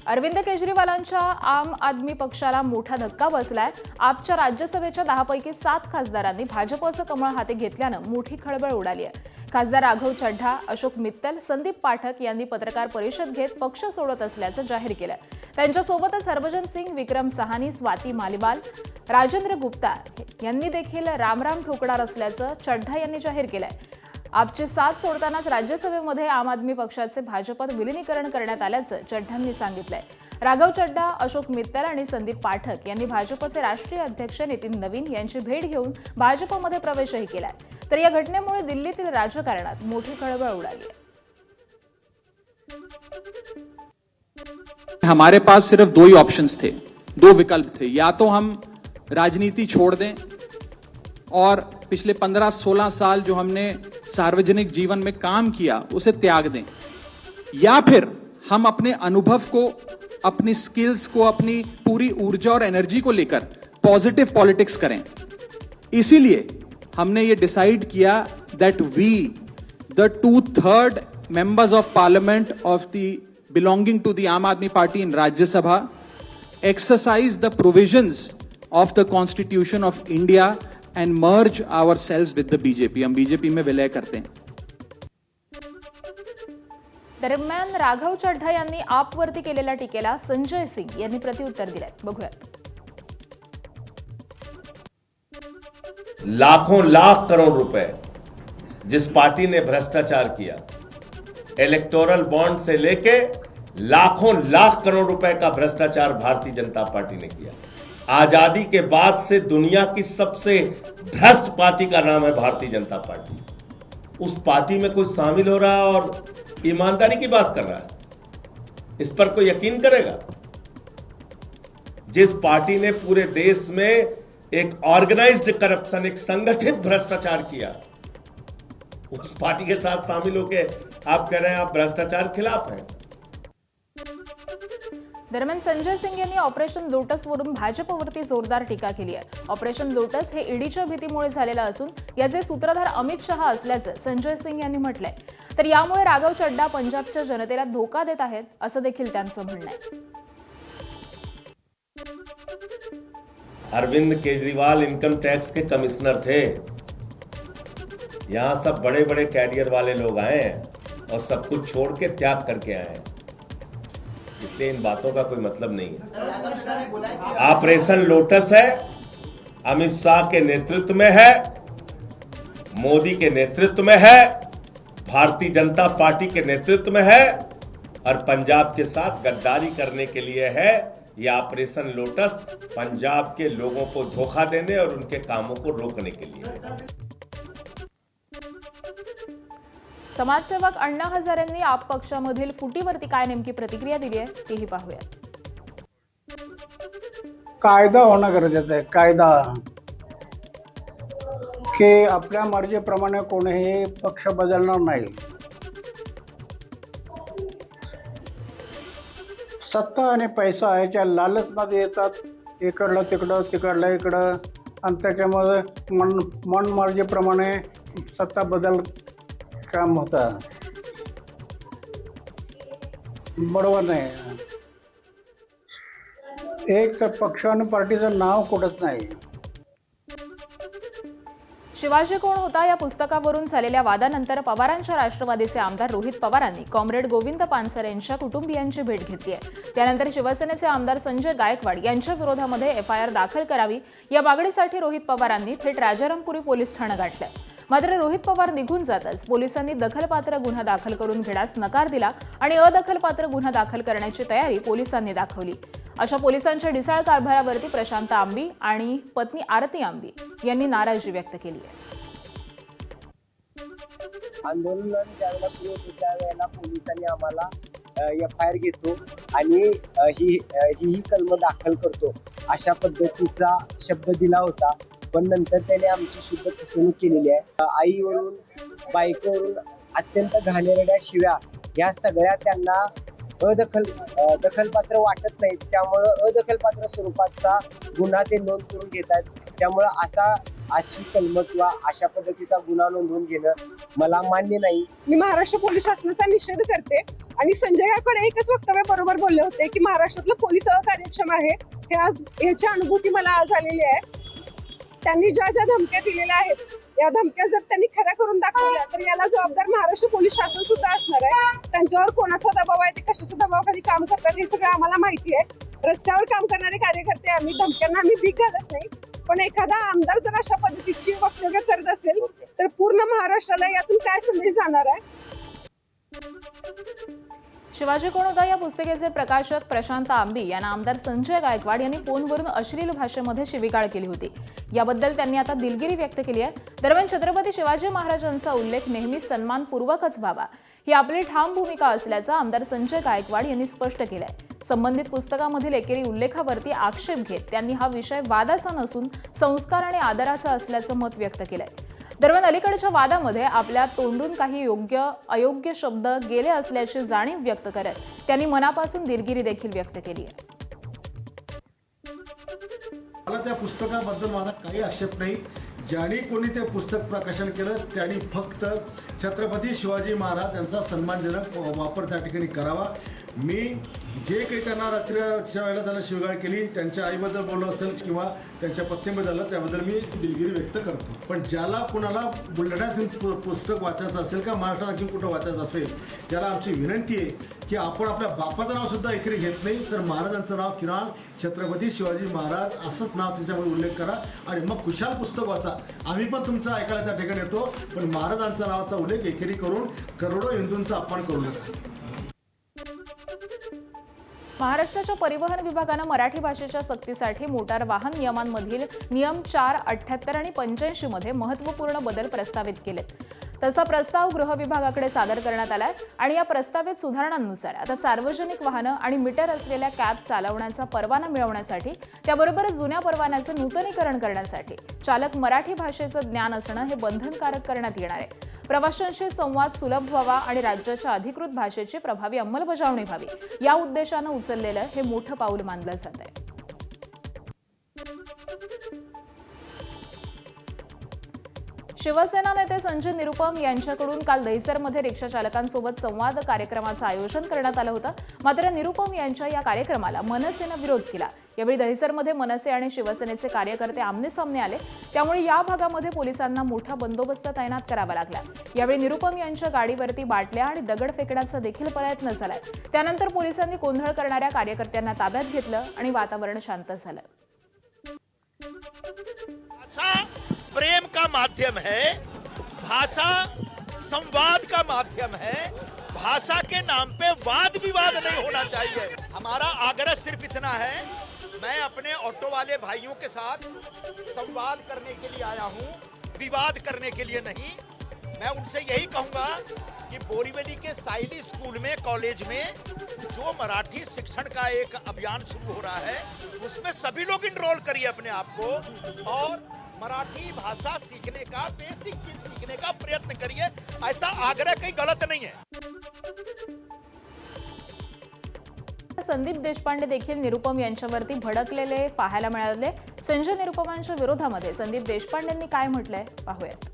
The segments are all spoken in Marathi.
अरविंद केजरीवालांच्या आम आदमी पक्षाला मोठा धक्का बसलाय। आपच्या राज्यसभेच्या 10 पैकी 7 खासदारांनी भाजपचं कमळ हाती घेतल्यानं मोठी खळबळ उडाली आहे। खासदार राघव चड्ढा, अशोक मित्तल, संदीप पाठक यांनी पत्रकार परिषद घेत पक्ष सोडत असल्याचं जाहीर केलंय। त्यांच्यासोबतच हरभजन सिंग, विक्रम साहनी, स्वाती मालिवाल, राजेंद्र गुप्ता यांनी देखील रामराम ठोकणार असल्याचं चड्ढा यांनी जाहीर केलंय। आपची साथ सोडतानाच राज्यसभेमध्ये आम आदमी पक्षाचे भाजपात विलीनीकरण करण्यात आल्याचं चड्ढांनी सांगितलंय। राघव चड्ढा, अशोक मित्तल आणि संदीप पाठक यांनी भाजपचे राष्ट्रीय अध्यक्ष नितीन नवीन यांची भेट घेऊन भाजपमध्ये प्रवेशही केलाय। तर या घटनेमुळे दिल्लीतील राजकारणात मोठी खळबळ उडाली आहे। हमारे पास सिर्फ दो ही ऑप्शंस थे, दो विकल्प थे। या तो हम राजनीति छोड़ दें और पिछले 15-16 साल जो हमने सार्वजनिक जीवन में काम किया उसे त्याग दें, या फिर हम अपने अनुभव को, अपनी स्किल्स को, अपनी पूरी ऊर्जा और एनर्जी को लेकर पॉजिटिव पॉलिटिक्स करें। इसीलिए हमने ये डिसाइड किया that we the 2/3 members of parliament of the belonging to the Aam Aadmi Party in Rajya Sabha exercise the provisions of the Constitution of India and merge ourselves with the BJP. हम बीजेपी में विलय करते हैं। दरम्यान राघव चड्ढा यांनी आपवरती केलेल्या टीकेला संजय सिंग यांनी प्रत्युत्तर दिलंय। बघूयात। लाखों लाख करोड़ रुपए जिस पार्टी ने भ्रष्टाचार किया, इलेक्टोरल बॉन्ड से लेके लाखों लाख करोड़ रुपए का भ्रष्टाचार भारतीय जनता पार्टी ने किया। आजादी के बाद से दुनिया की सबसे भ्रष्ट पार्टी का नाम है भारतीय जनता पार्टी। उस पार्टी में कोई शामिल हो रहा है और ईमानदारी की बात कर रहा है, इस पर कोई यकीन करेगा? जिस पार्टी ने पूरे देश में एक ऑर्गेनाइज्ड करप्शन, एक संगठित भ्रष्टाचार किया, उस पार्टी के साथ शामिल होके आप कह रहे हैं आप भ्रष्टाचार खिलाफ हैं। दरम्यान संजय सिंग यांनी ऑपरेशन लोटसवरून भाजपवरती जोरदार टीका केली आहे। ऑपरेशन लोटस हे ईडीच्या भीतीमुळे झालेलं असून याचे सूत्रधार अमित शहा असल्याचं संजय सिंग यांनी म्हटलंय। तर यामुळे राघव चड्ढा पंजाबच्या जनतेला धोका देत आहेत असं देखील त्यांचं म्हणणं आहे। अरविंद केजरीवाल इनकम टैक्स के कमिश्नर थे। यहां सब बड़े बड़े कैरियर वाले लोग आए हैं और सब कुछ छोड़ के त्याग करके आए हैं, इसलिए इन बातों का कोई मतलब नहीं है। ऑपरेशन लोटस है, अमित शाह के नेतृत्व में है, मोदी के नेतृत्व में है, भारतीय जनता पार्टी के नेतृत्व में है और पंजाब के साथ गद्दारी करने के लिए है। यह ऑपरेशन लोटस पंजाब के लोगों को धोखा देने और उनके कामों को रोकने के लिए। समाजसेवक अण्णा हजारेंनी आप पक्षामधील फुटीवरती काय नेमकी प्रतिक्रिया दिली आहे तीही पाहूयात। कायदा होणं गरजेचं आहे। कायदा की आपल्या मर्जीप्रमाणे कोणीही पक्ष बदलणार नाही। सत्ता आणि पैसा याच्या लालचमध्ये येतात, इकडलं तिकडं, तिकडलं इकडं, आणि त्याच्यामध्ये मन मर्जीप्रमाणे सत्ता बदल काम होता, बरोबर नाही। एक तर पक्ष आणि पार्टीचं नाव कुठंच नाही। शिवाजी कोण होता या पुस्तकावरून झालेल्या वादानंतर पवारांच्या राष्ट्रवादीचे आमदार रोहित पवारांनी कॉम्रेड गोविंद पानसरे यांच्या कुटुंबियांची भेट घेतली आहे। त्यानंतर शिवसेनेचे आमदार संजय गायकवाड यांच्या विरोधामध्ये एफआयआर दाखल करावी या मागणीसाठी रोहित पवारांनी थेट राजारामपुरी पोलीस ठाणं गाठलं। मात्र रोहित पवार निघून जाताच पोलिसांनी दखलपात्र गुन्हा दाखल करून घेण्यास नकार दिला आणि अदखलपात्र गुन्हा दाखल करण्याची तयारी पोलिसांनी दाखवली। अशा पोलिसांच्या ढिसाळ कारभारावरती प्रशांत आंबी आणि पत्नी आरती आंबी यांनी नाराजी व्यक्त केली आहे। आंदोलन ज्यावेळेला सुरू होतं त्यावेळेला पोलिसांनी आम्हाला एफआयआर घेतो आणि ही कलम दाखल करतो अशा पद्धतीचा शब्द दिला होता, पण नंतर त्याने आमची शुद्ध फसवणूक केलेली आहे। आईवरून, बायकोवरून अत्यंत घाणेरड्या शिव्या या सगळ्या त्यांना दखलपात्र वाटत नाहीत, त्यामुळं अदखलपात्र स्वरूपाचा गुन्हा ते नोंद करून घेतात। त्यामुळं अशी कलम किंवा अशा पद्धतीचा गुन्हा नोंदवून घेणं मला मान्य नाही। मी महाराष्ट्र पोलीस शासनाचा निषेध करते आणि संजय गायकवाड एकच वक्तव्य बरोबर बोलले होते की महाराष्ट्रातलं पोलीस अकार्यक्षम आहे, हे आज याची अनुभूती मला आज आलेली आहे. त्यांनी ज्या ज्या धमक्या दिलेल्या आहेत, या धमक्या जर त्यांनी खऱ्या करून दाखवल्या तर याला जबाबदार महाराष्ट्र पोलीस शासन सुद्धा असणार आहे. त्यांच्यावर कोणाचा दबाव आहे, ते कशाच्या दबावाखाली काम करतात हे सगळं आम्हाला माहिती आहे. रस्त्यावर काम करणारे कार्यकर्ते आम्ही, धमक्यांना आम्ही भीक घालत नाही. पण एखादा आमदार जर अशा पद्धतीची वक्तव्य करत असेल तर पूर्ण महाराष्ट्राला यातून काय संदेश जाणार आहे? शिवाजी कोण होता या पुस्तिकेचे प्रकाशक प्रशांत आंबी यांना आमदार संजय गायकवाड यांनी फोनवरून अश्लील भाषेमध्ये शिवीगाळ केली होती. याबद्दल त्यांनी आता दिलगिरी व्यक्त केली आहे. दरम्यान छत्रपती शिवाजी महाराजांचा उल्लेख नेहमी सन्मानपूर्वकच व्हावा ही आपली ठाम भूमिका असल्याचं आमदार संजय गायकवाड यांनी स्पष्ट केलंय. संबंधित पुस्तकामधील एकेरी उल्लेखावरती आक्षेप घेत त्यांनी हा विषय वादाचा नसून संस्कार आणि आदराचा असल्याचं मत व्यक्त केलंय. दरम्यान अलीकडच्या वादामध्ये आपल्या तोंडून काही योग्य अयोग्य शब्द गेले असल्याची जाणीव व्यक्त करत त्यांनी मनापासून दिलगिरी देखील व्यक्त केली आहे. मला त्या पुस्तकाबद्दल माझा काही आक्षेप नाही. ज्यांनी कोणी ते पुस्तक प्रकाशन केलं त्यांनी फक्त छत्रपती शिवाजी महाराज यांचा सन्मानजनक वापर त्या ठिकाणी करावा. मी जे काही त्यांना रात्रीच्या वेळेला त्यांना शिवगाळ केली, त्यांच्या आईबद्दल बोललो असेल किंवा त्यांच्या पत्नीबद्दल, त्याबद्दल मी दिलगिरी व्यक्त करतो. पण ज्याला कुणाला बुलढाण्यातून पुस्तक वाचायचं असेल का महाराष्ट्रात आणखी कुठं वाचायचं असेल, त्याला आमची विनंती आहे की आपण आपल्या बापाचं नावसुद्धा एकरी घेत नाही तर महाराजांचं नाव किमान छत्रपती शिवाजी महाराज असंच नाव त्याच्यामध्ये उल्लेख करा आणि मग खुशाल पुस्तक वाचा. आम्ही पण तुमचं ऐकायला त्या ठिकाणी येतो, पण महाराजांचा नावाचा उल्लेख एकेरी करून करोडो हिंदूंचा अपमान करू नका. महाराष्ट्राच्या परिवहन विभागानं मराठी भाषेच्या सक्तीसाठी मोटार वाहन नियमांमधील नियम 4, 78 आणि 85 मध्ये महत्त्वपूर्ण बदल प्रस्तावित केलेत. तसा प्रस्ताव गृह विभागाकडे सादर करण्यात आलाय आणि या प्रस्तावित सुधारणांनुसार आता सार्वजनिक वाहनं आणि मीटर असलेल्या कॅब चालवण्याचा परवाना मिळवण्यासाठी, त्याबरोबरच जुन्या परवान्याचं नूतनीकरण करण्यासाठी चालक मराठी भाषेचं ज्ञान असणं हे बंधनकारक करण्यात येणार आहे. प्रवाशांशी संवाद सुलभ व्हावा आणि राज्याच्या अधिकृत भाषेची प्रभावी अंमलबजावणी व्हावी या उद्देशानं उचललेलं हे मोठं पाऊल मानलं जात आहे. शिवसेना नेते संजय निरुपम यांच्याकडून काल दहिसरमध्ये रिक्षा चालकांसोबत संवाद कार्यक्रमाचं आयोजन करण्यात आलं होतं. मात्र निरुपम यांच्या या कार्यक्रमाला मनसेनं विरोध केला. यावेळी दहिसरमध्ये मनसे आणि शिवसेनेचे कार्यकर्ते आमनेसामने आले, त्यामुळे या भागामध्ये पोलिसांना मोठा बंदोबस्त तैनात करावा लागला. यावेळी निरुपम यांच्या गाडीवरती बाटल्या आणि दगड फेकण्याचा देखील प्रयत्न झालाय. त्यानंतर पोलिसांनी गोंधळ करणाऱ्या कार्यकर्त्यांना ताब्यात घेतलं आणि वातावरण शांत झालं. प्रेम का माध्यम है, भाषा संवाद का माध्यम है. भाषा के नाम पे वाद विवाद नहीं होना चाहिए. हमारा आग्रह सिर्फ इतना है, मैं अपने ऑटो वाले भाइयों के साथ संवाद करने के लिए आया हूं, विवाद करने के लिए नहीं. मैं उनसे यही कहूंगा कि बोरीवली के साइली स्कूल में, कॉलेज में जो मराठी शिक्षण का एक अभियान शुरू हो रहा है, उसमें सभी लोग इनरोल करिए अपने आप को और मराठी भाषा सीखने का, बेसिक चीज सीखने का प्रयत्न करिए. ऐसा आग्रह कहीं गलत नहीं है. संदीप देशपांडे देखील निरुपम यांच्यावरती भडकलेले पाहायला मिळाले. संजय निरुपमांच्या विरोधामध्ये संदीप देशपांडेंनी काय म्हटलंय पाहूयात.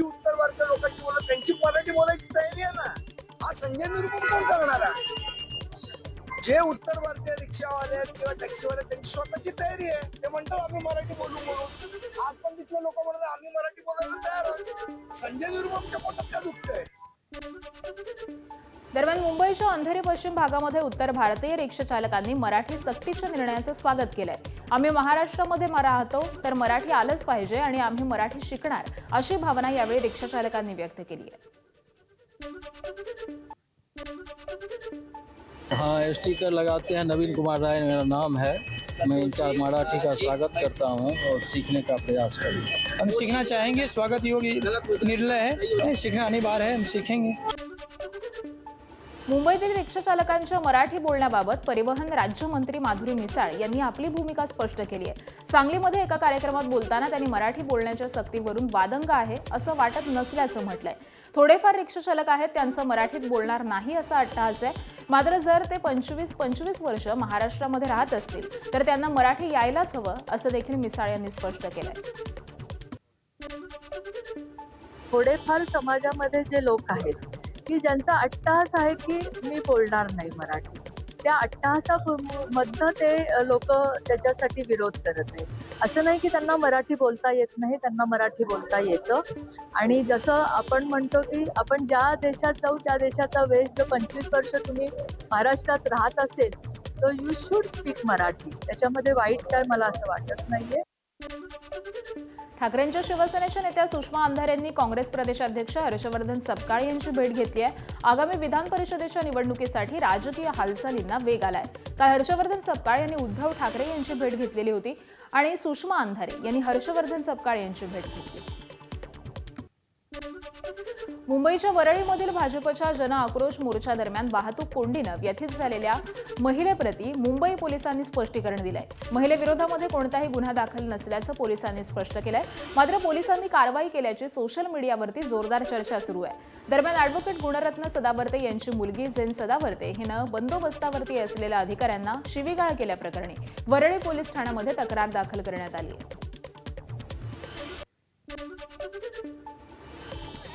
उत्तर भारतीय लोकांची बोलत, त्यांची मराठी बोलायची तयारी आहे ना. हा संजय निरुपम कोण करणार आहे? जे उत्तर भारतीय रिक्षावाले आहेत किंवा टॅक्सीवाले त्यांची स्वतःची तयारी आहे. ते म्हणतात आम्ही मराठी बोलू म्हणून. आज पण तिथले लोक म्हणतात आम्ही मराठी बोलायला तयार आहोत. संजय निरुपमच्या पोटात काय दुखतंय? दरम्यान मुंबईच्या अंधेरी पश्चिम भागामध्ये उत्तर भारतीय रिक्षा चालकांनी मराठी सक्तीच्या निर्णयाचं स्वागत केलंय. आम्ही महाराष्ट्रामध्ये राहतो तर मराठी आलंच पाहिजे आणि आम्ही मराठी शिकणार अशी भावना यावेळी रिक्षा चालकांनी व्यक्त केली आहे. हाँ, स्टिकर लगाते हैं. नवीन कुमार राय मेरा नाम है. मैं इनका मराठी का स्वागत करता हूँ और सीखने का प्रयास करूँगा. हम सीखना चाहेंगे. स्वागत योग्य निर्णय है. सीखना अनिवार्य है. हम सीखेंगे. मुंबईतील रिक्षा चालकांच्या मराठी बोलण्याबाबत परिवहन राज्यमंत्री माधुरी मिसाळ यांनी आपली भूमिका स्पष्ट केली आहे. सांगलीमध्ये एका कार्यक्रमात बोलताना त्यांनी मराठी बोलण्याच्या सक्तीवरून वादंग आहे असं वाटत नसल्याचं म्हटलंय. थोडेफार रिक्षा चालक आहेत त्यांचं मराठीत बोलणार नाही असा अट्टहास आहे. मात्र जर ते 25 वर्ष महाराष्ट्रामध्ये राहत असतील तर त्यांना मराठी यायलाच हवं असं देखील मिसाळ यांनी स्पष्ट केलंय. थोडेफार समाजामध्ये जे लोक आहेत की ज्यांचा अट्टहास आहे की मी बोलणार नाही मराठी, त्या अट्टहासामधनं ते लोक त्याच्यासाठी विरोध करत आहेत. असं नाही की त्यांना मराठी बोलता येत नाही, त्यांना मराठी बोलता येतं. आणि जसं आपण म्हणतो की आपण ज्या देशात जाऊ त्या देशाचा वेश, जर 25 वर्ष तुम्ही महाराष्ट्रात राहत असेल तर यू शुड स्पीक मराठी. त्याच्यामध्ये वाईट काय मला असं वाटत नाहीये. ठाकरेंच्या शिवसेनेच्या नेत्या सुषमा अंधारे यांनी काँग्रेस प्रदेशाध्यक्ष हर्षवर्धन सपकाळ यांची भेट घेतली आहे. आगामी विधान परिषदेच्या निवडणुकीसाठी राजकीय हालचालींना वेग आलाय. काल हर्षवर्धन सपकाळ यांनी उद्धव ठाकरे यांची भेट घेतलेली होती आणि सुषमा अंधारे यांनी हर्षवर्धन सपकाळ यांची भेट घेतली. मुंबईच्या वरळीमधील भाजपच्या जन आक्रोश मोर्चा दरम्यान वाहतूक कोंडीनं व्यथित झालेल्या महिलेप्रती मुंबई पोलिसांनी स्पष्टीकरण दिलंय. महिलेविरोधामध्ये कोणताही गुन्हा दाखल नसल्याचं पोलिसांनी स्पष्ट केलंय. मात्र पोलिसांनी कारवाई केल्याची सोशल मीडियावरती जोरदार चर्चा सुरू आहे. दरम्यान ॲडव्होकेट गुणरत्न सदावर्ते यांची मुलगी झेन सदावर्ते हिनं बंदोबस्तावरती असलेल्या अधिकाऱ्यांना शिवीगाळ केल्याप्रकरणी वरळी पोलीस ठाण्यामध्ये तक्रार दाखल करण्यात आली आहे.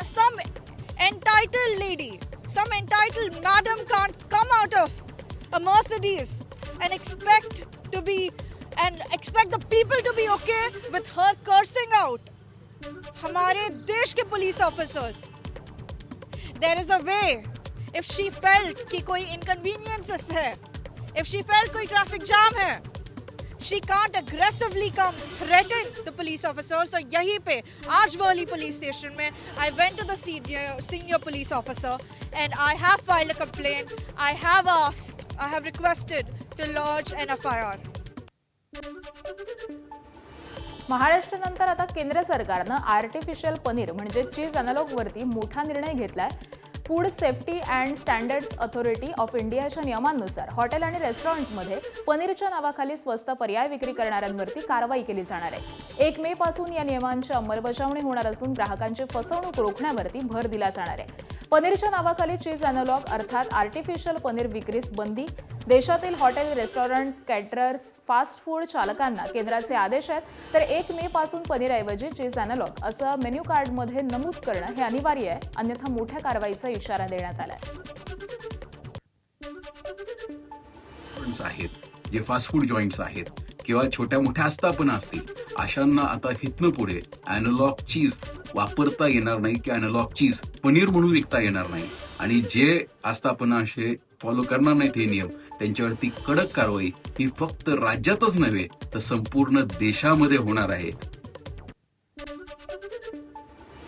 Some entitled lady, some entitled madam can't come out of a Mercedes and expect the people to be okay with her cursing out. हमारे देश के police officers, there is a way. If she felt कि कोई inconveniences है, if she felt कोई traffic jam है, she can't aggressively come threaten the police officers. So yahi pe aaj Worli police station mein I went to the senior police officer and I have filed a complaint. I have requested to lodge an FIR. महाराष्ट्रानंतर आता केंद्र सरकारनं आर्टिफिशियल पनीर म्हणजे चीज अॅनालॉग वरती मोठा निर्णय घेतलाय. Food safety and standards authority of इंडियाच्या नियमांनुसार हॉटेल आणि रेस्टॉरंटमध्ये पनीरच्या नावाखाली स्वस्त पर्याय विक्री करणाऱ्यांवरती कारवाई केली जाणार आहे. 1 मे पासून या नियमांची अंमलबजावणी होणार असून ग्राहकांची फसवणूक रोखण्यावरती भर दिला जाणार आहे. पनीरच्या नावाखाली चीज अॅनालॉग अर्थात आर्टिफिशियल पनीर विक्रीस बंदी. देशातील hotel, restaurant, caterers, fast food चालकांना केंद्राचे आदेश आहेत. तर 1 मे पासून पनीरऐवजी चीज अॅनालॉग असं मेन्यू कार्डमध्ये नमूद करणं हे अनिवार्य आहे, अन्यथा मोठ्या कारवाईचा इशारा देण्यात आलाय. आहेत जे फास्ट फूड जॉईंट्स आहेत किंवा छोट्या मोठ्या आस्थापना असतील, अशांना आता हितनं पुढे अॅनालॉग चीज वापरता येणार नाही की अॅनालॉग चीज पनीर म्हणून विकता येणार नाही. आणि जे आस्थापना असे फॉलो करणार नाहीत हे नियम, त्यांच्यावरती कडक कारवाई ही फक्त राज्यातच नव्हे तर संपूर्ण देशामध्ये होणार आहे.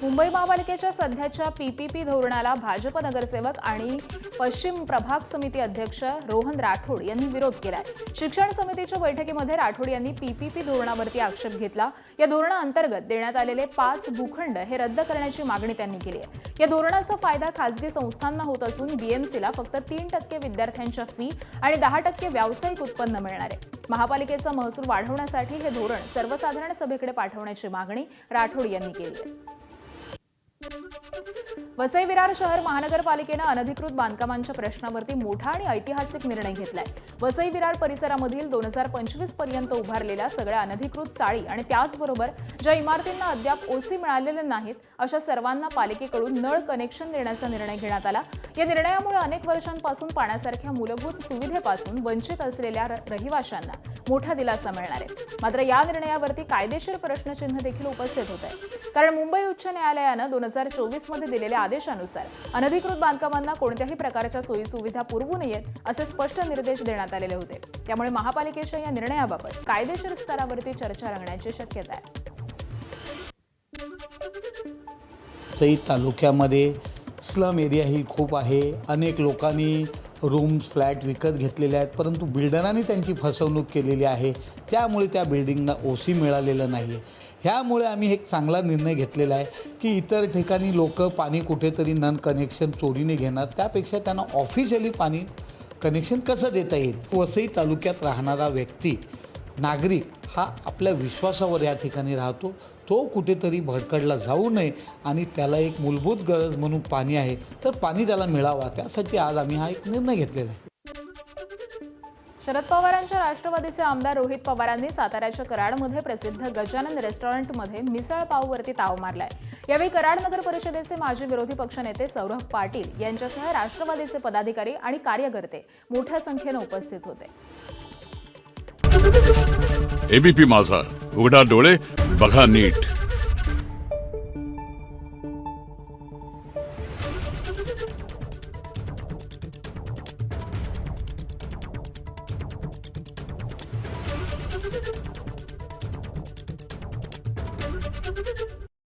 मुंबई महापालिकेच्या सध्याच्या पीपीपी धोरणाला भाजप नगरसेवक आणि पश्चिम प्रभाग समिती अध्यक्ष रोहन राठोड यांनी विरोध केलाय. शिक्षण समितीच्या बैठकीमध्ये राठोड यांनी पीपीपी धोरणावरती आक्षेप घेतला. या धोरणाअंतर्गत देण्यात आलेले 5 भूखंड हे रद्द करण्याची मागणी त्यांनी केली आहे. या धोरणाचा फायदा खासगी संस्थांना होत असून बीएमसीला फक्त 3% विद्यार्थ्यांच्या फी आणि 10% व्यावसायिक उत्पन्न मिळणार आहे. महापालिकेचा महसूल वाढवण्यासाठी हे धोरण सर्वसाधारण सभेकडे पाठवण्याची मागणी राठोड यांनी केली आहे. वसई विरार शहर महानगरपालिकेनं अनधिकृत बांधकामांच्या प्रश्नावरती मोठा आणि ऐतिहासिक निर्णय घेतलाय. वसई विरार परिसरामधील 2025 पर्यंत उभारलेल्या सगळ्या अनधिकृत चाळी आणि त्याचबरोबर ज्या इमारतींना अद्याप ओसी मिळालेले नाहीत अशा सर्वांना पालिकेकडून नळ कनेक्शन देण्याचा निर्णय घेण्यात आला. या निर्णयामुळे अनेक वर्षांपासून पाण्यासारख्या मूलभूत सुविधेपासून वंचित असलेल्या रहिवाशांना मोठा दिलासा मिळणार आहे. मात्र या निर्णयावरती कायदेशीर प्रश्नचिन्ह देखील उपस्थित होत आहे. कारण मुंबई उच्च न्यायालयानं 2024 मध्ये दिलेल्या आदेशानुसार अनधिकृत बांधकामांना कोणत्याही प्रकारच्या सोयी सुविधा पुरवू नयेत असे स्पष्ट निर्देश देण्यात आलेले होते. त्यामुळे महापालिकेच्या या निर्णयाबाबत कायदेशीर स्तरावरती चर्चा रंगण्याची शक्यता आहे. वसई तालुक्यामध्ये स्लम एरिया ही खूप आहे. अनेक लोकांनी रूम्स फ्लॅट विकत घेतलेले आहेत, परंतु बिल्डरांनी त्यांची फसवणूक केलेली आहे. त्यामुळे त्या बिल्डिंगला ओसी मिळालेलं नाही आहे. ह्यामुळे आम्ही एक चांगला निर्णय घेतलेला आहे की इतर ठिकाणी लोक पाणी कुठेतरी नन कनेक्शन चोरीने घेणार, त्यापेक्षा त्यांना ऑफिशियली पाणी कनेक्शन कसं देता येईल. वसई तालुक्यात राहणारा व्यक्ती, नागरिक हा आपल्या विश्वासावर या ठिकाणी राहतो. तो कुठेतरी भडकडला जाऊ नये आणि त्याला एक मूलभूत गरज म्हणून पाणी आहे तर पाणी त्याला मिळावा, त्यासाठी आज आम्ही हा एक निर्णय घेतलेला आहे. शरद पवारांच्या राष्ट्रवादीचे आमदार रोहित पवारांनी साताऱ्याच्या कराडमध्ये प्रसिद्ध गजानन रेस्टॉरंटमध्ये मिसळ पाववरती ताव मारलाय. यावेळी कराड नगर परिषदेचे माजी विरोधी पक्षनेते सौरभ पाटील यांच्यासह राष्ट्रवादीचे पदाधिकारी आणि कार्यकर्ते मोठ्या संख्येने उपस्थित होते. एबीपी माझा, उघडा डोळे बघा नीट.